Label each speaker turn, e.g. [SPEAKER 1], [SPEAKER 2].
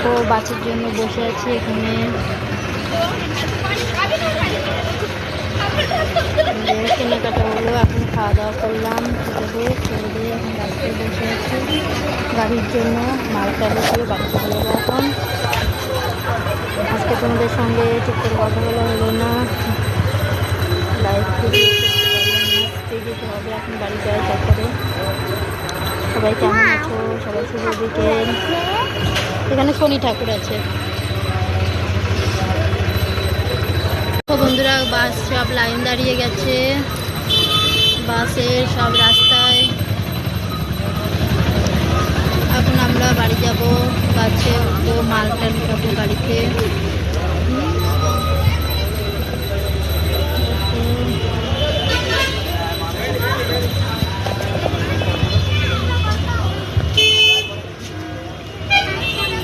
[SPEAKER 1] দেখো বাচ্চার জন্য বসে আছি এখানে। কেনাকাটা হলো, এখন খাওয়া দাওয়া করলাম, ছেড়ে দিয়ে এখন রাস্তায় বসে আছি গাড়ির জন্য। মালটা বসে বাড়ি চলে যাবো এখন। আজকে তোমাদের সঙ্গে ঠিক করে কথা বলা হলো না, লাইভ যেতে হবে এখন বাড়ি যাওয়ার তারপরে। সবাই কেমন আছো? সবাই শুভ বিকেল। এখানে শনি ঠাকুর আছে। তো বন্ধুরা বাস সব লাইন দাঁড়িয়ে গেছে, বাসের সব রাস্তায়। এখন আমরা বাড়ি যাব, বাসে উঠবো, মালটা ঢুকাবো গাড়িতে।